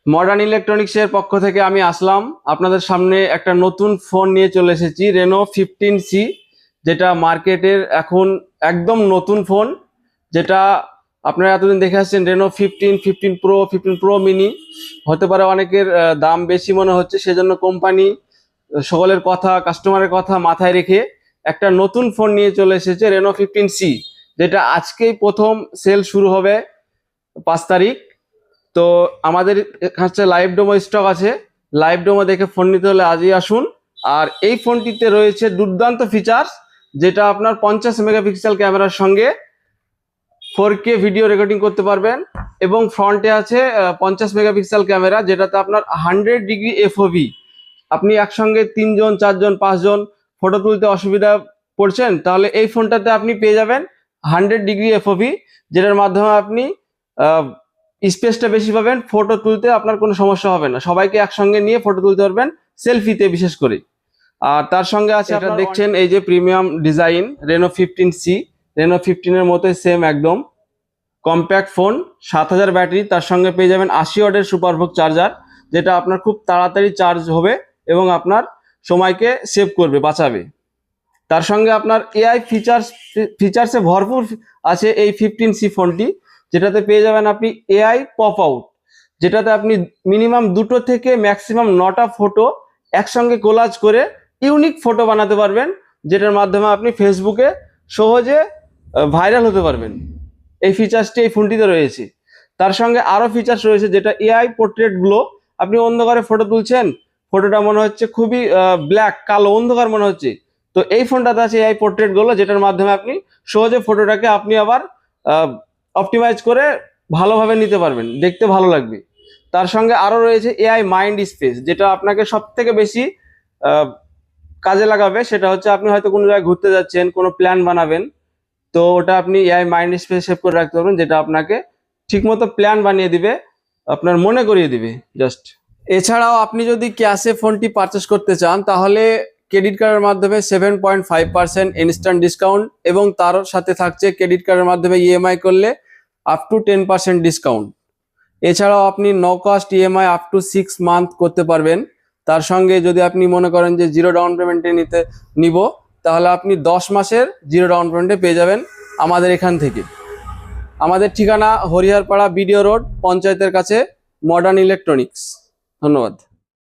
Modern ইলেকট্রনিক্সের পক্ষ থেকে আমি আসলাম আপনাদের সামনে একটা নতুন ফোন নিয়ে চলে এসেছি, রেনো 15C, যেটা মার্কেটের এখন একদম নতুন ফোন। যেটা আপনারা এতদিন দেখে আসছেন রেনো 15, 15 প্রো, 15 প্রো মিনি। হতে পারে অনেকের দাম বেশি মনে হচ্ছে, সেজন্য কোম্পানি সকলের কথা, কাস্টমারের কথা মাথায় রেখে একটা নতুন ফোন নিয়ে চলে এসেছে, রেনো 15C, যেটা আজকেই প্রথম সেল শুরু হবে 5 তারিখ। তো আমাদের কাছে লাইভ ডেমো স্টক আছে, লাইভ ডেমো দেখে ফোন নিতে হলে আজই আসুন। আর এই ফোনটিতে রয়েছে দুর্দান্ত ফিচার্স, যেটা আপনার 50 মেগাপিক্সেল ক্যামেরার সঙ্গে 4K ভিডিও রেকর্ডিং করতে পারবেন, এবং ফ্রন্টে আছে 50 মেগাপিক্সেল ক্যামেরা, যেটাতে আপনার 100 ডিগ্রি FOV। আপনি একসঙ্গে 3 জন, 4 জন, 5 জন ফটো তুলতে অসুবিধা পড়ছেন, তাহলে এই ফোনটাতে আপনি পেয়ে যাবেন 100 ডিগ্রি FOV, যেটার মাধ্যমে আপনি স্পেসটা বেশি পাবেন, ফটো তুলতে আপনার কোনো সমস্যা হবে না, সবাইকে একসঙ্গে নিয়ে ফটো তুলতে পারবেন, সেলফিতে বিশেষ করে। আর তার সঙ্গে আছে, আপনারা দেখছেন এই যে premium design Reno 15C, Reno 15-এর মতোই সেম একদম কম্প্যাক্ট ফোন, 7000 ব্যাটারি, তার সঙ্গে পেয়ে যাবেন 80 ওয়াটের সুপারভোগ চার্জার, যেটা আপনার খুব তাড়াতাড়ি চার্জ হবে এবং আপনার সময়কে সেভ করবে, বাঁচাবে। তার সঙ্গে আপনার AI ফিচার্সে ভরপুর আছে এই 15C ফোনটি, যেটাতে পেয়ে যাবেন আপনি AI পপ আউট, যেটাতে আপনি মিনিমাম 2টো থেকে ম্যাক্সিমাম 9টা ফটো একসঙ্গে কোলাজ করে ইউনিক ফটো বানাতে পারবেন, যেটার মাধ্যমে আপনি ফেসবুকে সহজে ভাইরাল হতে পারবেন। এই ফিচার্সটি এই ফোনটিতে রয়েছে। তার সঙ্গে আরও ফিচার্স রয়েছে, যেটা AI পোর্ট্রেট গ্লো। আপনি অন্ধকারে ফটো তুলছেন, ফটোটা মনে হচ্ছে খুবই ব্ল্যাক, কালো, অন্ধকার মনে হচ্ছে, তো এই ফোনটাতে আছে AI পোর্ট্রেট গ্লো, যেটার মাধ্যমে আপনি সহজে ফটোটাকে আপনি আবার অপটিমাইজ করে ভালোভাবে নিতে পারবেন, দেখতে ভালো লাগবে। তার সঙ্গে আরও রয়েছে AI মাইন্ড স্পেস, যেটা আপনাকে সব থেকে বেশি কাজে লাগাবে। সেটা হচ্ছে আপনি হয়তো কোনো জায়গায় ঘুরতে যাচ্ছেন, কোনো প্ল্যান বানাবেন, তো ওটা আপনি AI মাইন্ড স্পেস সেভ করে রাখতে পারবেন, যেটা আপনাকে ঠিকমতো প্ল্যান বানিয়ে দিবে, আপনার মনে করিয়ে দিবে জাস্ট। এছাড়াও আপনি যদি ক্যাশে ফোনটি পারচেস করতে চান, তাহলে ক্রেডিট কার্ডের মাধ্যমে 7.5% ইনস্ট্যান্ট ডিসকাউন্ট, এবং তার সাথে থাকছে ক্রেডিট কার্ডের মাধ্যমে EMI করলে আপ টু 10% ডিসকাউন্ট। এছাড়াও আপনি no cost EMI up to 6 month করতে পারবেন। তার সঙ্গে যদি আপনি মনে করেন যে জিরো ডাউন পেমেন্টে নিব, তাহলে আপনি 10 মাসের জিরো ডাউন পেমেন্টে পেয়ে যাবেন আমাদের এখান থেকে। আমাদের ঠিকানা হরিহরপাড়া BDO রোড, পঞ্চায়েতের কাছে, মডার্ন ইলেকট্রনিক্স। ধন্যবাদ।